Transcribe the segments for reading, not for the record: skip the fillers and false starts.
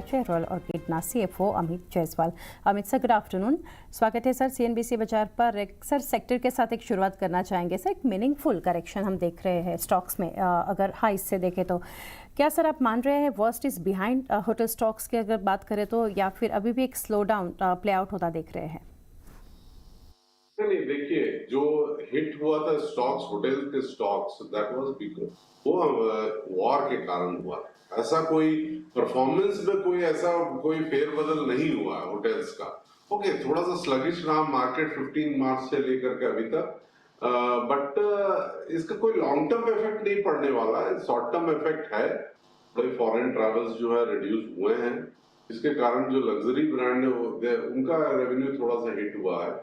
परिचय royal orchid ना CFO Amit Jaiswal. Amit sir, good afternoon, स्वागत है सर CNBC बाजार पर। सर, सेक्टर के साथ एक शुरुआत करना चाहेंगे सर। एक मीनिंगफुल करेक्शन हम देख रहे हैं स्टॉक्स में, अगर हाई से देखें तो क्या सर आप मान रहे हैं worst is behind hotel stocks की अगर बात करें तो, या फिर अभी भी एक स्लो डाउन प्ले आउट होता देख रहे हैं? नहीं, देखिए, जो हिट हुआ था स्टॉक्स, होटल के स्टॉक्स, दैट वाज बिकॉज वो वॉर के कारण हुआ। ऐसा कोई परफॉर्मेंस में कोई फेरबदल नहीं हुआ होटल्स का। ओके, थोड़ा सा स्लगिश रहा मार्केट 15 मार्च से लेकर के अभी तक, बट इसका कोई लॉन्ग टर्म इफेक्ट नहीं पड़ने वाला है। शॉर्ट टर्म इफेक्ट है, बड़े फॉरेन ट्रैवल्स जो है रिड्यूस हुए हैं, इसके कारण जो लग्जरी ब्रांड है उनका रेवेन्यू थोड़ा सा हिट हुआ है।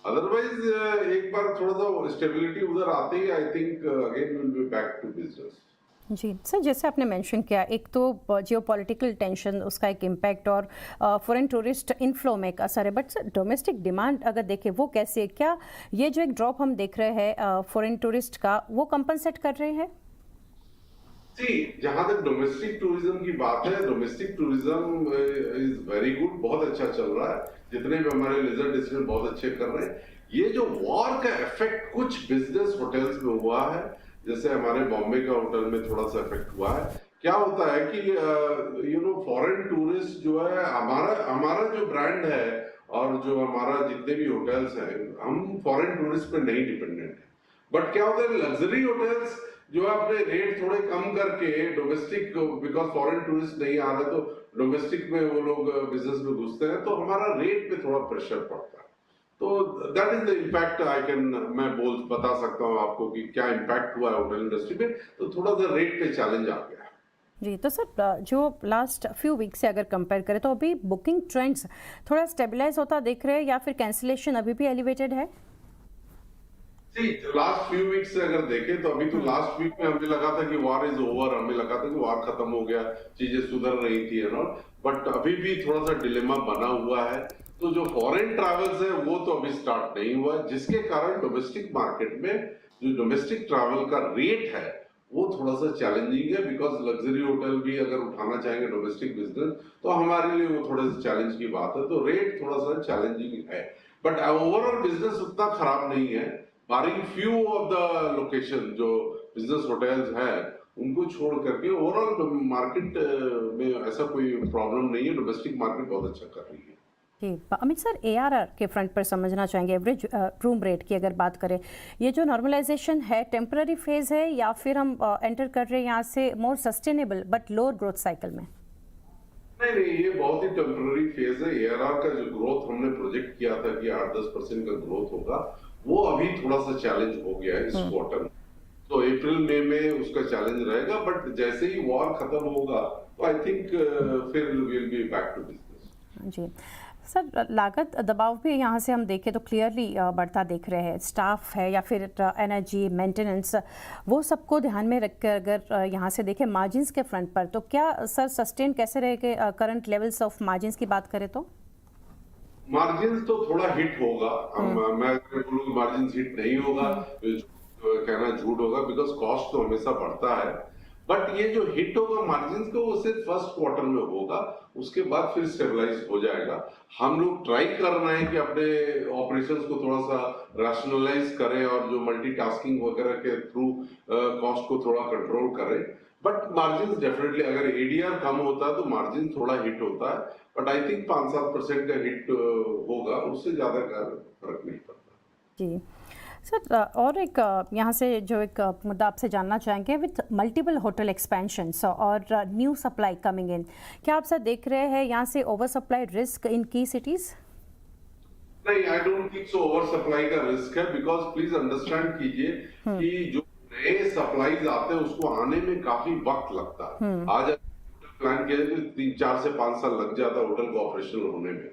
अदरवाइज एक बार थोड़ा सा स्टेबिलिटी उधर आते ही I think again will be back to business. जी सर, जैसे आपने मेंशन किया, एक तो जियोपॉलिटिकल टेंशन, उसका एक इम्पैक्ट और फॉरेन टूरिस्ट इनफ्लो में एक असर है, बट सर डोमेस्टिक डिमांड अगर देखें वो कैसी है? क्या ये जो एक ड्रॉप हम देख रहे हैं फॉरेन टूरिस्ट का, वो कंपनसेट कर रहे हैं? जी, जहां तक डोमेस्टिक टूरिज्म की बात है, domestic tourism is very good, बहुत अच्छा चल रहा है। जितने भी हमारे लेजर डेस्टिनेशन बहुत अच्छे कर रहे हैं। ये जो वॉर का इफेक्ट कुछ बिजनेस होटल्स में हुआ है, जैसे हमारे बॉम्बे का होटल में थोड़ा सा इफेक्ट हुआ है। क्या होता है कि फॉरेन टूरिस्ट जो है, हमारा जो ब्रांड है और जो हमारा जितने भी होटल्स हैं, हम फॉरेन टूरिस्ट पे नहीं डिपेंडेंट है। बट क्या होता है, लग्जरी होटल्स जो अपने रेट थोड़े कम करके डोमेस्टिक, बिकॉज फॉरेन टूरिस्ट नहीं आ रहे तो डोमेस्टिक में वो लोग बिजनेस में घुसते हैं, तो हमारा रेट पे थोड़ा प्रेशर पड़ता है। तो दैट इज द इम्पैक्ट। मैं बता सकता हूँ आपको कि क्या इम्पैक्ट हुआ है होटल इंडस्ट्री में। तो थोड़ा सा रेट पे चैलेंज आ गया है। जी, तो सर जो लास्ट फ्यू वीक से अगर कंपेयर करें तो अभी बुकिंग ट्रेंड्स थोड़ा स्टेबलाइज होता देख रहे हैं, या फिर कैंसिलेशन अभी भी एलिवेटेड है? लास्ट फ्यू वीक से अगर देखें तो अभी तो लास्ट वीक में हमें लगा था कि वॉर इज ओवर, हमें लगा था कि वॉर खत्म हो गया, चीजें सुधर रही थी एंड ऑल, बट अभी भी थोड़ा सा डिलेमा बना हुआ है। तो जो फॉरेन ट्रैवल्स है वो तो अभी स्टार्ट नहीं हुआ, जिसके कारण डोमेस्टिक मार्केट में जो डोमेस्टिक ट्रैवल का रेट है वो थोड़ा सा चैलेंजिंग है। बिकॉज लग्जरी होटल भी अगर उठाना चाहेंगे डोमेस्टिक बिजनेस तो हमारे लिए वो थोड़ा सा चैलेंज की बात है। तो रेट थोड़ा सा चैलेंजिंग है, बट ओवरऑल बिजनेस उतना खराब नहीं है। बारिंग फ्यू ऑफ द लोकेशन जो बिजनेस होटल्स है उनको छोड़ करके ओवरऑल मार्केट में ऐसा कोई प्रॉब्लम नहीं है। डोमेस्टिक मार्केट बहुत अच्छा कर रही है। जी, अमित सर, ARR के फ्रंट पर समझना चाहेंगे, एवरेज रूम रेट की अगर बात करें, ये जो नॉर्मलाइजेशन है टेम्पररी फेज है, या फिर हम एंटर कर रहे हैं यहाँ से more sustainable but lower growth cycle में? नहीं, ये बहुत ही टेम्पररी फेज है। ARR का जो ग्रोथ हमने प्रोजेक्ट किया था कि 8-10% का ग्रोथ होगा, वो अभी थोड़ा सा चैलेंज हो गया है इस क्वार्टर में। तो अप्रैल मई में उसका चैलेंज रहेगा, बट जैसे ही वॉर खत्म होगा तो आई थिंक फिर will be back to business. जी सर, लागत दबाव भी यहाँ से हम देखें तो क्लियरली बढ़ता देख रहे हैं। स्टाफ है या फिर एनर्जी मेंटेनेंस, वो सबको ध्यान में रखकर अगर यहाँ से देखें मार्जिन्स के फ्रंट पर, तो क्या सर सस्टेन कैसे रहेंगे करंट लेवल्स ऑफ मार्जिन्स की बात करें तो? मार्जिन तो थोड़ा हिट होगा। मैं बोलूँ मार्जिन हिट नहीं होगा कहना झूठ होगा, बिकॉज कॉस्ट तो हमेशा बढ़ता है। बट ये जो हिट होगा मार्जिन को वो सिर्फ फर्स्ट क्वार्टर में होगा, उसके बाद फिर स्टेबलाइज हो जाएगा। हम लोग ट्राई कर रहे हैं कि अपने ऑपरेशंस को थोड़ा सा रैशनलाइज करें और जो मल्टीटास्किंग वगैरह के थ्रू कॉस्ट को थोड़ा कंट्रोल करें। बट मार्जिन डेफिनेटली अगर ADR कम होता है तो मार्जिन थोड़ा हिट होता है, बट आई थिंक 5-7% का हिट होगा, उससे ज्यादा का फर्क नहीं पड़ता। जी सर, और एक यहाँ से जो एक मुद्दा आपसे जानना चाहेंगे, विथ मल्टीपल होटल एक्सपेंशंस और न्यू सप्लाई कमिंग इन, क्या आप सर देख रहे हैं यहाँ से ओवर सप्लाई रिस्क इन की सिटीज? नहीं, I don't think so over supply का रिस्क है। बिकॉज प्लीज अंडरस्टैंड कीजिए कि जो नए सप्लाईज आते हैं उसको आने में काफी वक्त लगता है। आज प्लान किया जाए तो 3-4 से 5 साल लग जाता है होटल को ऑपरेशनल होने में।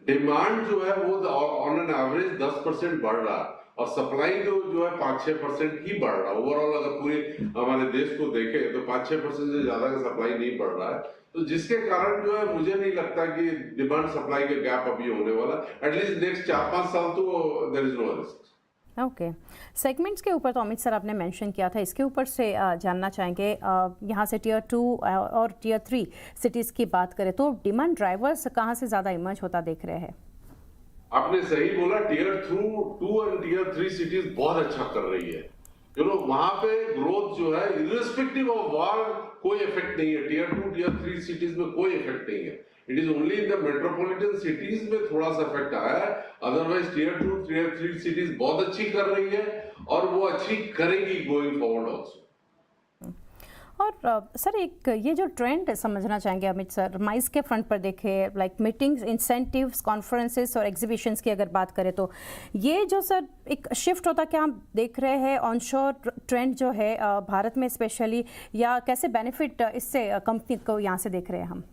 डिमांड जो है वो ऑन एन एवरेज 10% बढ़ रहा है और सप्लाई जो है 5-6% ही बढ़ रहा है। ओवरऑल अगर पूरे हमारे देश को देखें तो 5-6% से ज्यादा का सप्लाई नहीं बढ़ रहा है। तो जिसके कारण जो है मुझे नहीं लगता कि डिमांड सप्लाई का गैप अभी होने वाला। एटलीस्ट नेक्स्ट 4-5 साल तो there is no risk. Okay, segments के ऊपर तो अमित सर आपने मेंशन किया था, इसके ऊपर से जानना चाहेंगे यहाँ से टियर 2 और टियर 3 सिटीज़ की बात करें तो डिमांड ड्राइवर्स कहाँ से ज़्यादा इमर्ज होता देख रहे हैं? आपने सही बोला, टियर 2 एंड टियर 3 सिटीज बहुत अच्छा कर रही है। वहां पे ग्रोथ जो है इर्रेस्पेक्टिव ऑफ वॉर कोई इफेक्ट नहीं है। टियर 2 टियर 3 सिटीज में कोई इफेक्ट नहीं है। It is only in the metropolitan cities में थोड़ा सा इफेक्ट आया है। अदरवाइज टियर 2 टियर 3 सिटीज बहुत अच्छी कर रही है और वो अच्छी करेंगी गोइंग फॉरवर्ड ऑल्सो। और सर एक ये जो ट्रेंड समझना चाहेंगे अमित सर, माइस के फ्रंट पर देखें, लाइक मीटिंग्स, इंसेंटिव्स, कॉन्फ्रेंसेस और एग्जीबिशंस की अगर बात करें तो ये जो सर एक शिफ्ट होता क्या हम देख रहे हैं ऑनशोर ट्रेंड जो है भारत में स्पेशली, या कैसे बेनिफिट इससे कंपनी को यहाँ से देख रहे हैं हम?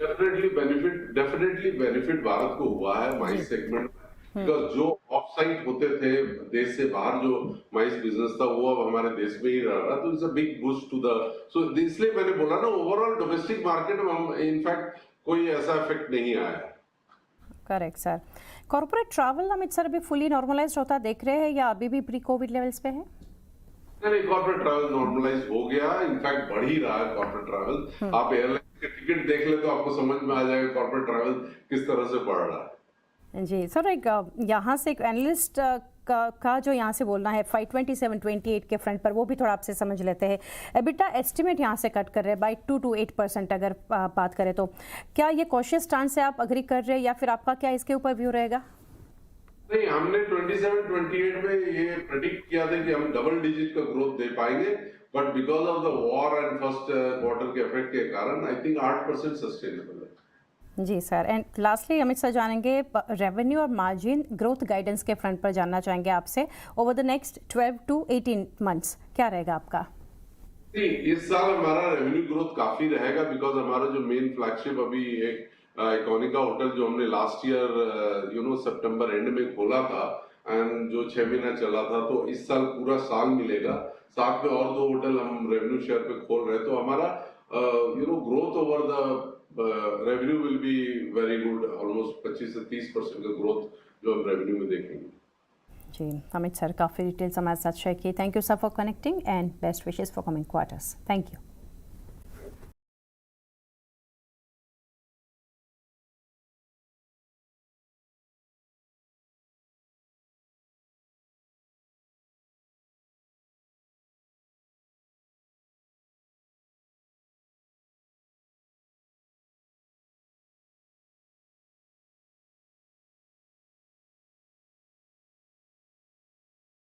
डेफिनेटली बेनिफिट भारत को हुआ है माइस सेगमेंट, बिकॉज जो ऑफ साइट होते थे देश से बाहर जो माइस बिजनेस था वो अब हमारे देश में ही रह रहा, तो it's a big boost to the, so इसलिए मैंने बोला ना ओवरऑल डोमेस्टिक मार्केट में हम इनफैक्ट कोई ऐसा इफेक्ट नहीं आया। Correct sir. Corporate travel Amit sir अभी फुली नॉर्मलाइज्ड होता देख रहे हैं या अभी भी प्री कोविड लेवल्स पे है? नहीं, कॉर्पोरेट ट्रैवल नॉर्मलाइज हो गया, इनफैक्ट बढ़ ही रहा है कॉर्पोरेट ट्रैवल। आप एयरलाइन के टिकट देख ले तो आपको समझ में आ जाएगा कॉर्पोरेट ट्रैवल किस तरह से बढ़ रहा है। जी सर, एक यहाँ से एक एनालिस्ट का जो यहाँ से बोलना है 527-28 के फ्रंट पर, वो भी थोड़ा आपसे समझ लेते हैं। एबिटा एस्टिमेट यहाँ से कट कर रहे हैं बाय 2 to 8% अगर बात करें तो क्या ये कॉशियस स्टांस से आप अग्री कर रहे हैं या फिर आपका क्या इसके ऊपर व्यू रहेगा? नहीं, हमने 27-28 में ये प्रेडिक्ट किया था कि हम डबल डिजिट का ग्रोथ दे पाएंगे, but because of the war and first quarter के इफेक्ट के कारण आई थिंक 8% सस्टेनेबल है। जी sir, and lastly Amit sir जानेंगे रेवेन्यू और मार्जिन ग्रोथ गाइडेंस के फ्रंट पर जानना चाहेंगे आपसे over the next 12 to 18 months, क्या रहेगा आपका? इस साल हमारा रेवेन्यू ग्रोथ काफी रहेगा, बिकॉज हमारा जो मेन फ्लैगशिप अभी एक इकोनिका होटल जो हमने लास्ट ईयर सितंबर एंड में खोला था एंड जो 6 महीना चला था, तो इस साल पूरा साल मिलेगा। साथ में और 2 होटल हम रेवेन्यू शेयर पे खोल रहे हैं, तो हमारा growth over the revenue will be very good, almost 25 से 30% का ग्रोथ जो हम रेवेन्यू में देखेंगे। जी अमित सर, काफ़ी डिटेल्स हमारे साथ शेयर की। Thank you sir for connecting and best wishes for coming quarters. Thank you.